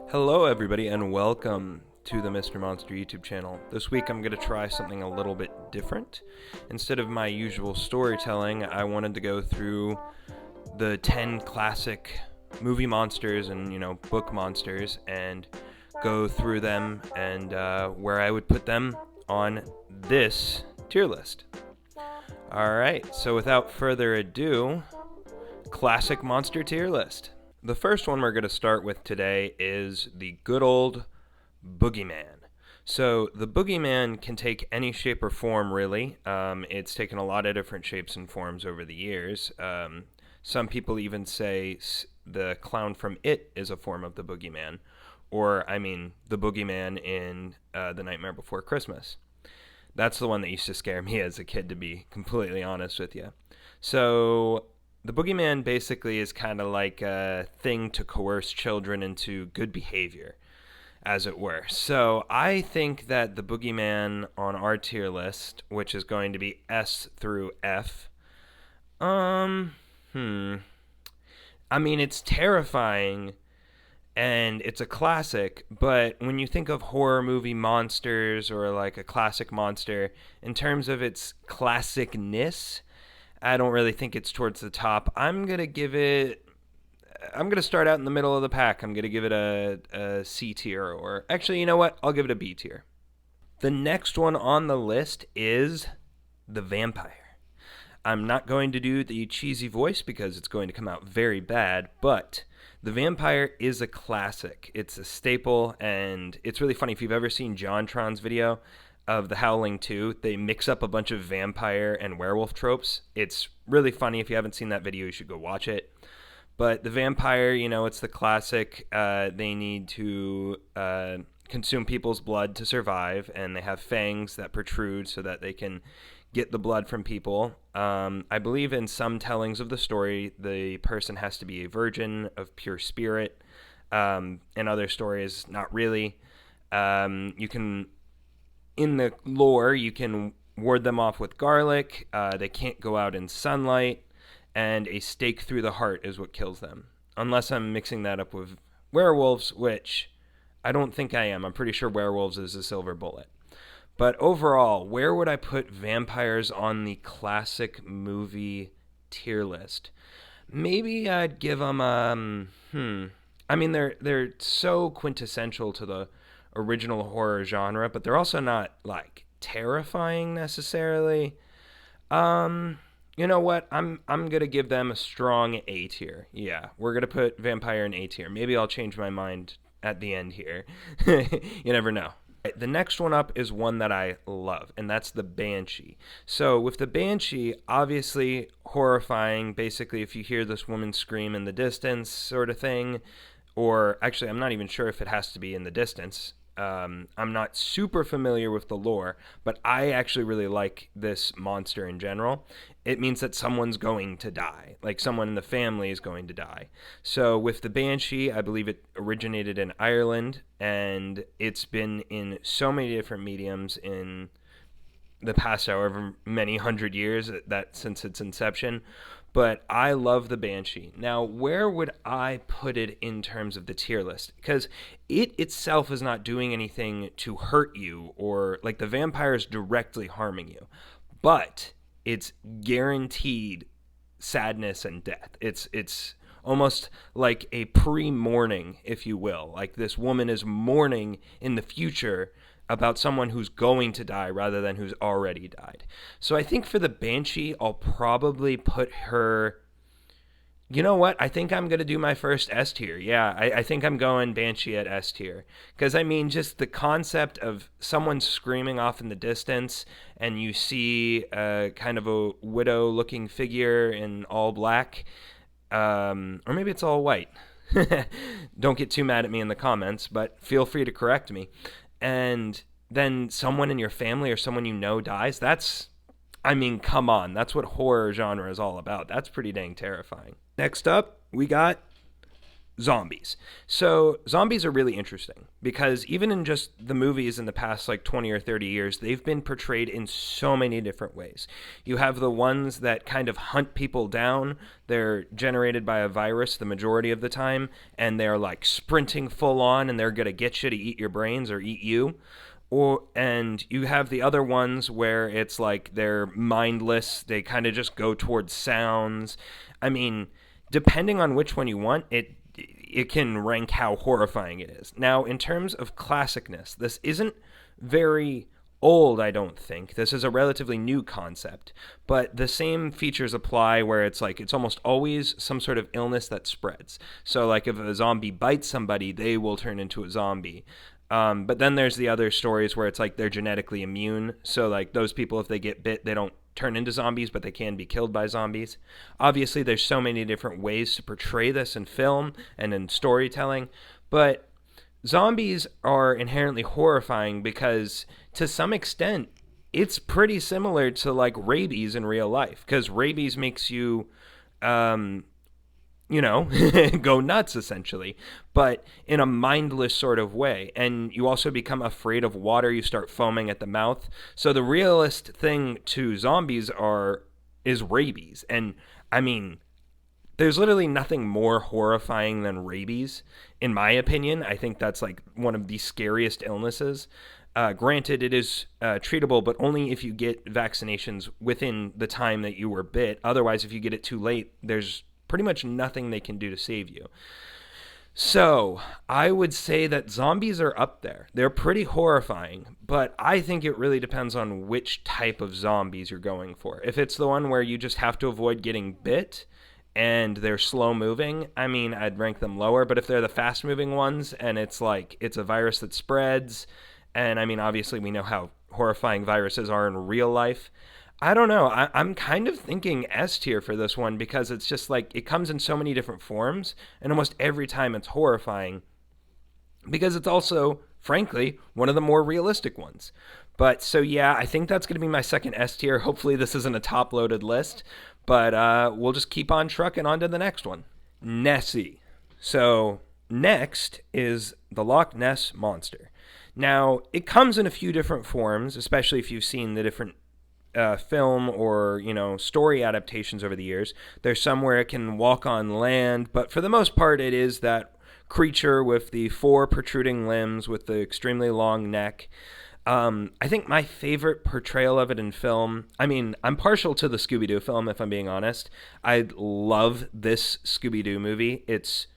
Hello everybody and welcome to the Mr. Monster YouTube channel. This week I'm going to try something a little bit different. Instead of my usual storytelling, I wanted to go through the 10 classic movie monsters and, book monsters and go through them and where I would put them on this tier list. Alright, so without further ado, classic monster tier list. The first one we're going to start with today is the good old boogeyman. So the boogeyman can take any shape or form, really. It's taken a lot of different shapes and forms over the years. Some people even say the clown from It is a form of the boogeyman. Or, the boogeyman in The Nightmare Before Christmas. That's the one that used to scare me as a kid, to be completely honest with you. So the boogeyman basically is kind of like a thing to coerce children into good behavior, as it were. So I think that the boogeyman on our tier list, which is going to be S through F, it's terrifying and it's a classic, but when you think of horror movie monsters or like a classic monster, in terms of its classicness, I don't really think it's towards the top. I'm going to start out in the middle of the pack. I'm going to give it a C tier, or actually, you know what? I'll give it a B tier. The next one on the list is the vampire. I'm not going to do the cheesy voice because it's going to come out very bad, but the vampire is a classic. It's a staple, and it's really funny. If you've ever seen JonTron's video of The Howling 2, they mix up a bunch of vampire and werewolf tropes. It's really funny. If you haven't seen that video, you should go watch it. But the vampire, it's the classic. They need to consume people's blood to survive, and they have fangs that protrude so that they can get the blood from people. I believe in some tellings of the story, the person has to be a virgin of pure spirit. In other stories, not really. In the lore, you can ward them off with garlic. They can't go out in sunlight. And a stake through the heart is what kills them. Unless I'm mixing that up with werewolves, which I don't think I am. I'm pretty sure werewolves is a silver bullet. But overall, where would I put vampires on the classic movie tier list? Maybe I'd give them they're so quintessential to the original horror genre, but they're also not like terrifying necessarily. You know what? I'm gonna give them a strong A tier. Yeah, we're gonna put vampire in A tier. Maybe I'll change my mind at the end here. You never know. The next one up is one that I love, and that's the Banshee. So with the Banshee, obviously horrifying. Basically, if you hear this woman scream in the distance sort of thing, or actually I'm not even sure if it has to be in the distance. I'm not super familiar with the lore, but I actually really like this monster in general. It means that someone's going to die, like someone in the family is going to die. So with the Banshee, I believe it originated in Ireland, and it's been in so many different mediums in the past however many hundred years that since its inception. But I love the Banshee. Now, where would I put it in terms of the tier list? Because it itself is not doing anything to hurt you, or like the vampire is directly harming you. But it's guaranteed sadness and death. It's almost like a pre-mourning, if you will. Like this woman is mourning in the future about someone who's going to die rather than who's already died. So I think for the Banshee, I'll probably put her... You know what? I think I'm going to do my first S tier. Yeah, I think I'm going Banshee at S tier. Because, just the concept of someone screaming off in the distance and you see kind of a widow-looking figure in all black, or maybe it's all white. Don't get too mad at me in the comments, but feel free to correct me. And then someone in your family or someone you know dies, come on. That's what horror genre is all about. That's pretty dang terrifying. Next up, we got zombies. So zombies are really interesting because even in just the movies in the past like 20 or 30 years, they've been portrayed in so many different ways. You have the ones that kind of hunt people down. They're generated by a virus the majority of the time, and they're like sprinting full on, and they're going to get you to eat your brains or eat you. And you have the other ones where it's like they're mindless. They kind of just go towards sounds. I mean, depending on which one you want, it can rank how horrifying it is. Now, in terms of classicness, this isn't very old, I don't think. This is a relatively new concept, but the same features apply where it's like it's almost always some sort of illness that spreads. So, like if a zombie bites somebody, they will turn into a zombie. But then there's the other stories where it's like they're genetically immune. So, like those people, if they get bit, they don't turn into zombies, but they can be killed by zombies. Obviously, there's so many different ways to portray this in film and in storytelling, but zombies are inherently horrifying because, to some extent, it's pretty similar to like rabies in real life, because rabies makes you you know, go nuts essentially, but in a mindless sort of way. And you also become afraid of water. You start foaming at the mouth. So the realist thing to zombies is rabies. And I mean, there's literally nothing more horrifying than rabies, in my opinion. I think that's like one of the scariest illnesses. Granted, it is treatable, but only if you get vaccinations within the time that you were bit. Otherwise, if you get it too late, there's pretty much nothing they can do to save you. So I would say that zombies are up there. They're pretty horrifying, but I think it really depends on which type of zombies you're going for. If it's the one where you just have to avoid getting bit and they're slow moving, I mean, I'd rank them lower. But if they're the fast moving ones and it's like it's a virus that spreads, and I mean, obviously we know how horrifying viruses are in real life, I don't know. I'm kind of thinking S tier for this one because it's just like it comes in so many different forms, and almost every time it's horrifying because it's also, frankly, one of the more realistic ones. But so yeah, I think that's going to be my second S tier. Hopefully this isn't a top loaded list, but we'll just keep on trucking on to the next one. Nessie. So next is the Loch Ness Monster. Now, it comes in a few different forms, especially if you've seen the different film or story adaptations over the years. There's some where it can walk on land, but for the most part it is that creature with the 4 protruding limbs with the extremely long neck. I think my favorite portrayal of it in film, I mean, I'm partial to the Scooby-Doo film, if I'm being honest. I love this Scooby-Doo movie. It's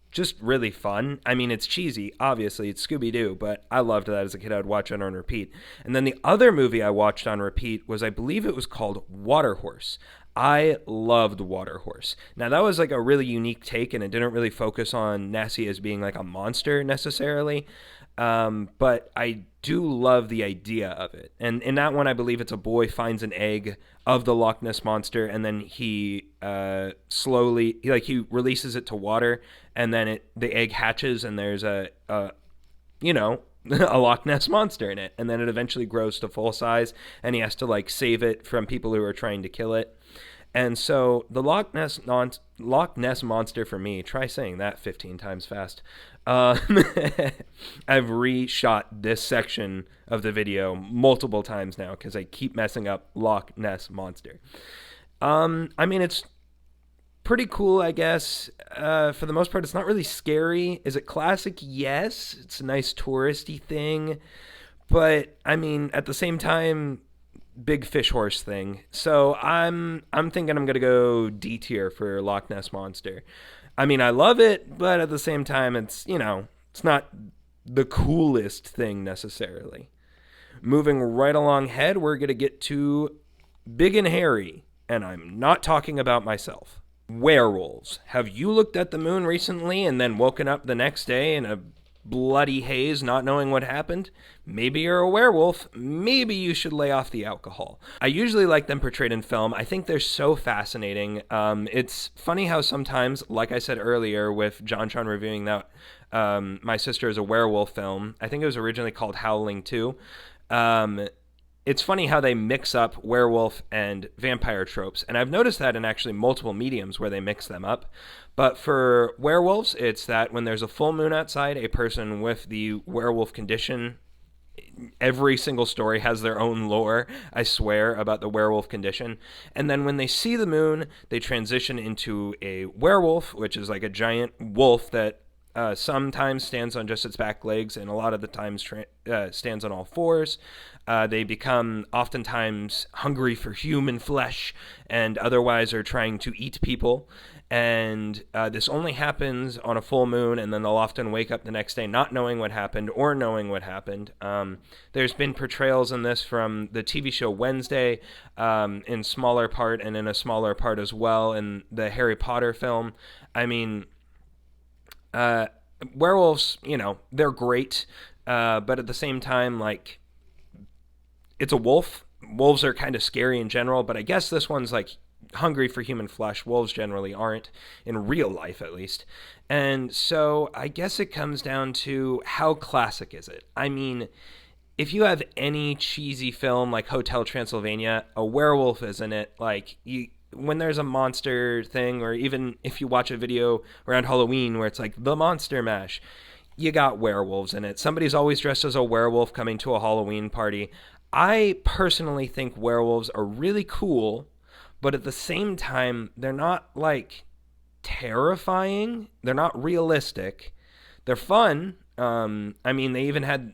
just really fun. I mean, it's cheesy, obviously, it's Scooby-Doo, but I loved that as a kid. I would watch it on repeat. And then the other movie I watched on repeat was, I believe it was called Waterhorse. I loved Waterhorse. Now, that was like a really unique take, and it didn't really focus on Nessie as being like a monster necessarily. But I do love the idea of it. And in that one, I believe it's a boy finds an egg of the Loch Ness Monster, and then he slowly, he releases it to water, and then the egg hatches, and there's a Loch Ness Monster in it. And then it eventually grows to full size, and he has to save it from people who are trying to kill it. And so the Loch Ness Monster for me, try saying that 15 times fast. I've reshot this section of the video multiple times now because I keep messing up Loch Ness Monster. I mean, it's pretty cool, I guess. For the most part, it's not really scary. Is it classic? Yes. It's a nice touristy thing. But, I mean, at the same time, big fish horse thing. So I'm thinking I'm going to go D tier for Loch Ness Monster. I mean, I love it, but at the same time, it's not the coolest thing necessarily. Moving right along ahead, we're going to get to Big and Hairy, and I'm not talking about myself. Werewolves. Have you looked at the moon recently and then woken up the next day in a bloody haze, not knowing what happened? Maybe you're a werewolf. Maybe you should lay off the alcohol. I usually like them portrayed in film. I think they're so fascinating. It's funny how sometimes, like I said earlier with John Tron reviewing that My Sister is a Werewolf film, I think it was originally called Howling 2. it's funny how they mix up werewolf and vampire tropes. And I've noticed that in actually multiple mediums where they mix them up. But for werewolves, it's that when there's a full moon outside, a person with the werewolf condition, every single story has their own lore, I swear, about the werewolf condition. And then when they see the moon, they transition into a werewolf, which is like a giant wolf that sometimes stands on just its back legs and a lot of the times stands on all fours. They become oftentimes hungry for human flesh and otherwise are trying to eat people. And this only happens on a full moon, and then they'll often wake up the next day not knowing what happened or knowing what happened. There's been portrayals in this from the TV show Wednesday in smaller part and in a smaller part as well in the Harry Potter film. I mean, werewolves, they're great, but at the same time, like, it's a wolf. Wolves are kind of scary in general, but I guess this one's like hungry for human flesh. Wolves generally aren't, in real life at least. And so I guess it comes down to how classic is it? I mean, if you have any cheesy film like Hotel Transylvania, a werewolf is in it. Like, when there's a monster thing, or even if you watch a video around Halloween where it's like the Monster Mash, you got werewolves in it. Somebody's always dressed as a werewolf coming to a Halloween party. I personally think werewolves are really cool, but at the same time, they're not, like, terrifying. They're not realistic. They're fun. I mean, they even had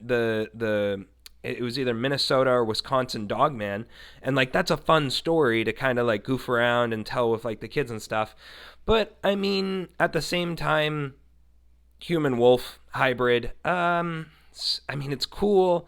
it was either Minnesota or Wisconsin Dogman, and, like, that's a fun story to kind of, like, goof around and tell with, like, the kids and stuff. But, I mean, at the same time, human-wolf hybrid, I mean, it's cool,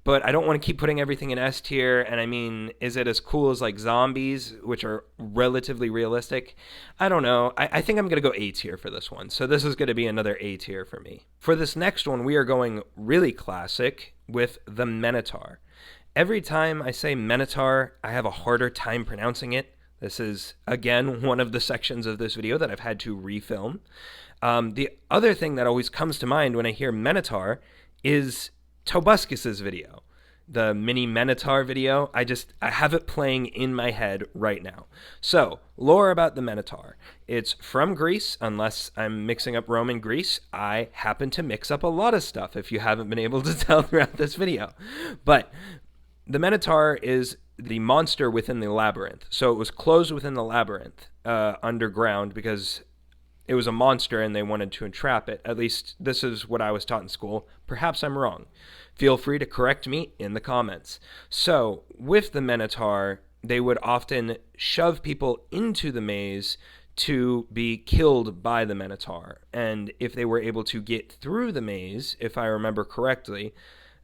but I don't want to keep putting everything in S tier. And I mean, is it as cool as like zombies, which are relatively realistic? I don't know. I think I'm going to go A tier for this one. So this is going to be another A tier for me. For this next one, we are going really classic with the Minotaur. Every time I say Minotaur, I have a harder time pronouncing it. This is, again, one of the sections of this video that I've had to refilm. The other thing that always comes to mind when I hear Minotaur is Tobuscus's video, the mini Minotaur video. I have it playing in my head right now. So, lore about the Minotaur. It's from Greece, unless I'm mixing up Rome and Greece. I happen to mix up a lot of stuff, if you haven't been able to tell throughout this video. But the Minotaur is the monster within the labyrinth. So it was closed within the labyrinth underground because it was a monster and they wanted to entrap it. At least this is what I was taught in school. Perhaps I'm wrong. Feel free to correct me in the comments. So with the Minotaur, they would often shove people into the maze to be killed by the Minotaur. And if they were able to get through the maze, if I remember correctly,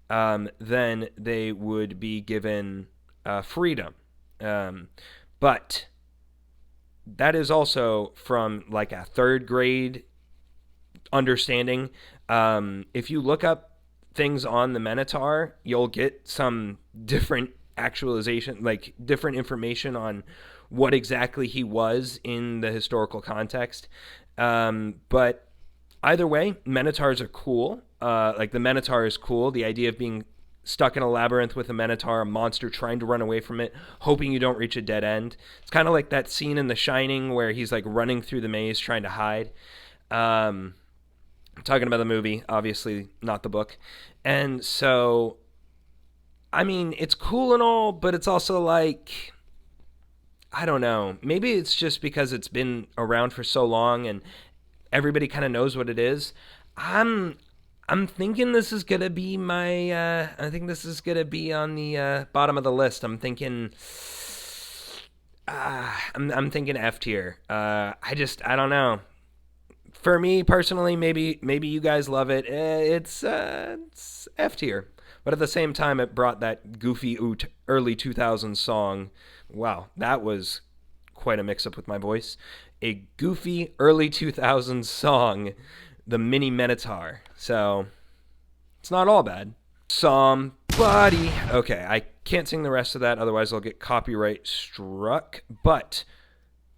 then they would be given freedom. But that is also from like a third grade understanding. If you look up things on the Minotaur, you'll get some different actualization, like different information on what exactly he was in the historical context. But either way, Minotaurs are cool. Like the Minotaur is cool. The idea of being stuck in a labyrinth with a Minotaur, a monster trying to run away from it, hoping you don't reach a dead end. It's kind of like that scene in The Shining where he's like running through the maze trying to hide. I'm talking about the movie, obviously not the book. And so, I mean, it's cool and all, but it's also like, I don't know. Maybe it's just because it's been around for so long and everybody kind of knows what it is. I'm thinking this is gonna be my. I think this is gonna be on the bottom of the list. I'm thinking. I'm thinking F tier. I don't know. For me personally, maybe you guys love it. It's F tier, but at the same time, it brought that goofy early 2000s song. Wow, that was quite a mix-up with my voice. A goofy early 2000s song. The mini Minotaur. So, it's not all bad. Somebody. Okay, I can't sing the rest of that, otherwise I'll get copyright struck. But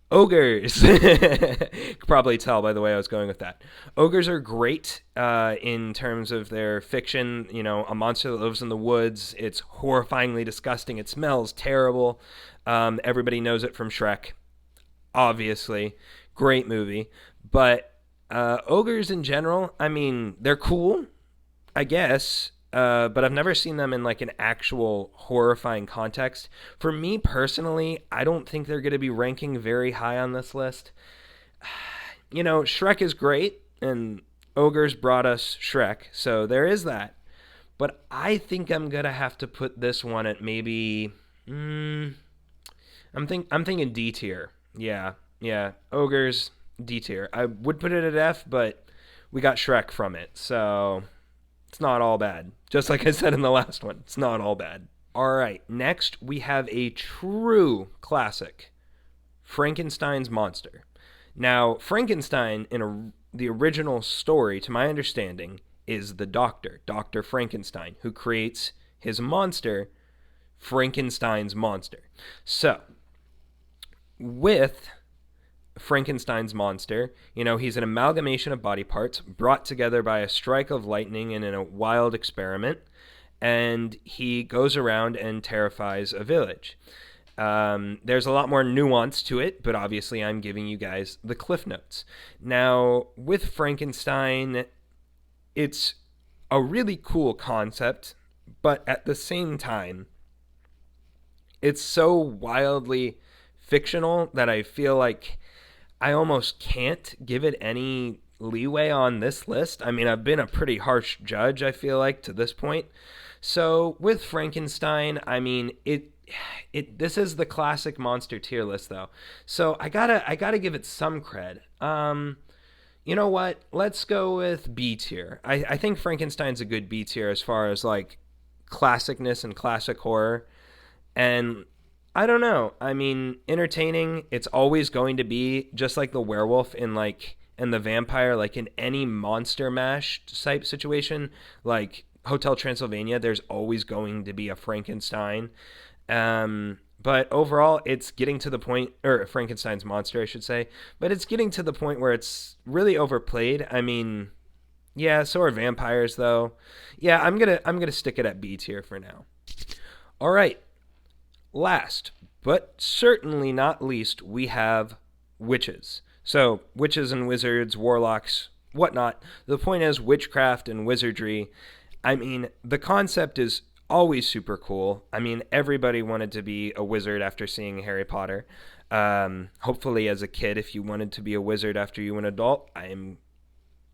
Ogres. Could probably tell by the way I was going with that. Ogres are great in terms of their fiction. You know, a monster that lives in the woods. It's horrifyingly disgusting. It smells terrible. Everybody knows it from Shrek, obviously. Great movie. But ogres in general, I mean, they're cool, I guess. But I've never seen them in like an actual horrifying context. For me personally, I don't think they're going to be ranking very high on this list. You know, Shrek is great, and ogres brought us Shrek, so there is that. But I think I'm gonna have to put this one at maybe. I'm thinking D tier. Yeah, yeah. Ogres D tier. I would put it at F, but we got Shrek from it, so it's not all bad. Just like I said in the last one, it's not all bad. All right, next we have a true classic, Frankenstein's monster. Now, Frankenstein the original story, to my understanding, is the doctor, Dr. Frankenstein, who creates his monster, Frankenstein's monster. So, with Frankenstein's monster, you know, he's an amalgamation of body parts brought together by a strike of lightning and in a wild experiment, and he goes around and terrifies a village. There's a lot more nuance to it, but obviously I'm giving you guys the cliff notes. Now, with Frankenstein, it's a really cool concept, but at the same time, it's so wildly fictional that I feel like I almost can't give it any leeway on this list. I mean, I've been a pretty harsh judge, I feel like, to this point. So with Frankenstein, I mean, this is the classic monster tier list though. So I gotta give it some cred. You know what? Let's go with B tier. I think Frankenstein's a good B tier as far as like classicness and classic horror. And I don't know. I mean, entertaining, it's always going to be just like the werewolf in the vampire, like in any monster mash type situation, like Hotel Transylvania, there's always going to be a Frankenstein. But overall, it's getting to the point, or Frankenstein's monster, I should say, but it's getting to the point where it's really overplayed. I mean, yeah, so are vampires though. Yeah, I'm gonna stick it at B tier for now. All right. Last, but certainly not least, we have witches. So, witches and wizards, warlocks, whatnot. The point is, witchcraft and wizardry. I mean, the concept is always super cool. I mean, everybody wanted to be a wizard after seeing Harry Potter. Hopefully, as a kid, if you wanted to be a wizard after you were an adult, I'm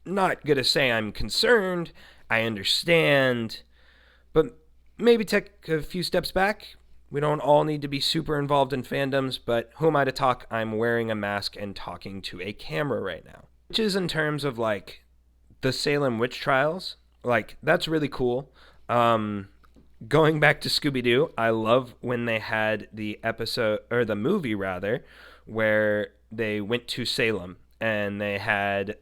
not going to say I'm concerned. I understand. But maybe take a few steps back. We don't all need to be super involved in fandoms, but who am I to talk? I'm wearing a mask and talking to a camera right now. Which is in terms of like the Salem witch trials. Like, that's really cool. Going back to Scooby-Doo, I love when they had the episode, or the movie rather, where they went to Salem and they had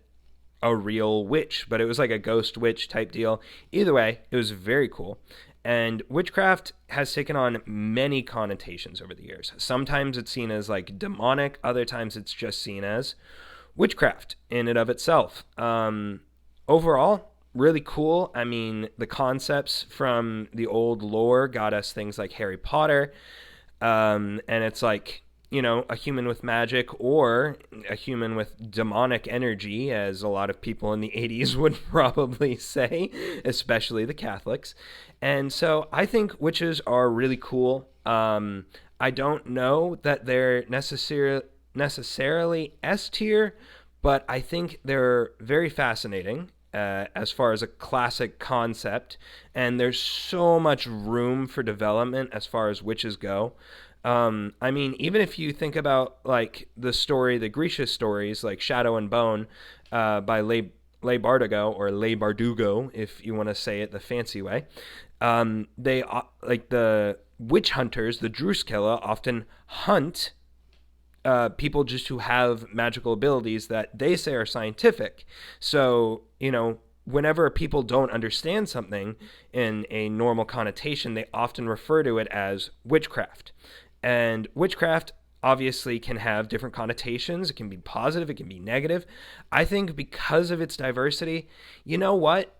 a real witch, but it was like a ghost witch type deal. Either way, it was very cool. And witchcraft has taken on many connotations over the years. Sometimes it's seen as like demonic, other times it's just seen as witchcraft in and of itself. Overall, really cool. I mean, the concepts from the old lore got us things like Harry Potter, and it's like, you know, a human with magic or a human with demonic energy, as a lot of people in the 80s would probably say, especially the Catholics. And so I think witches are really cool. I don't know that they're necessarily S tier, but I think they're very fascinating as far as a classic concept. And there's so much room for development as far as witches go. I mean, even if you think about like the Grisha stories, like Shadow and Bone, by Le Bardugo, or Le Bardugo, if you want to say it the fancy way. They like the witch hunters, the Druskella, often hunt people just who have magical abilities that they say are scientific. So, you know, whenever people don't understand something in a normal connotation, they often refer to it as witchcraft. And witchcraft, obviously can have different connotations. It can be positive, it can be negative. I think because of its diversity, you know what?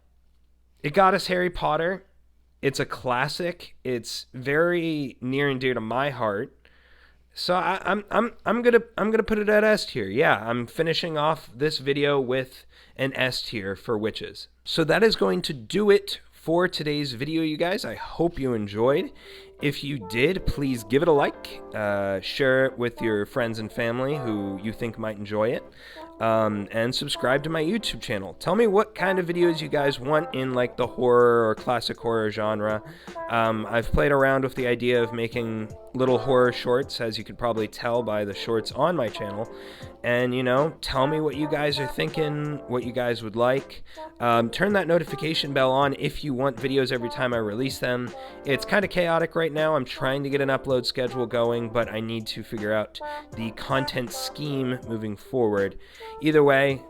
It got us Harry Potter. It's a classic. It's very near and dear to my heart. So I'm gonna put it at S tier. Yeah, I'm finishing off this video with an S tier for witches. So that is going to do it for today's video, you guys. I hope you enjoyed. If you did, please give it a like, share it with your friends and family who you think might enjoy it, and subscribe to my YouTube channel. Tell me what kind of videos you guys want in like the horror or classic horror genre. I've played around with the idea of making little horror shorts, as you could probably tell by the shorts on my channel. And, you know, tell me what you guys are thinking, what you guys would like. Turn that notification bell on if you want videos every time I release them. It's kind of chaotic right now. I'm trying to get an upload schedule going, but I need to figure out the content scheme moving forward. Either way,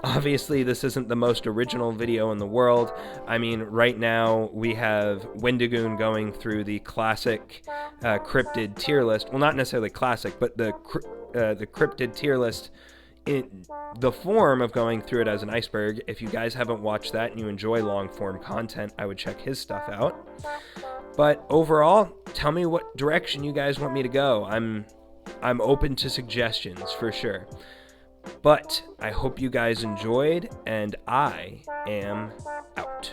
obviously this isn't the most original video in the world. I mean, right now we have Wendigoon going through the classic cryptid tier list. Well, not necessarily classic, but the cryptid tier list in the form of going through it as an iceberg. If you guys haven't watched that and you enjoy long form content, I would check his stuff out. But overall, tell me what direction you guys want me to go. I'm open to suggestions for sure. But I hope you guys enjoyed, and I am out.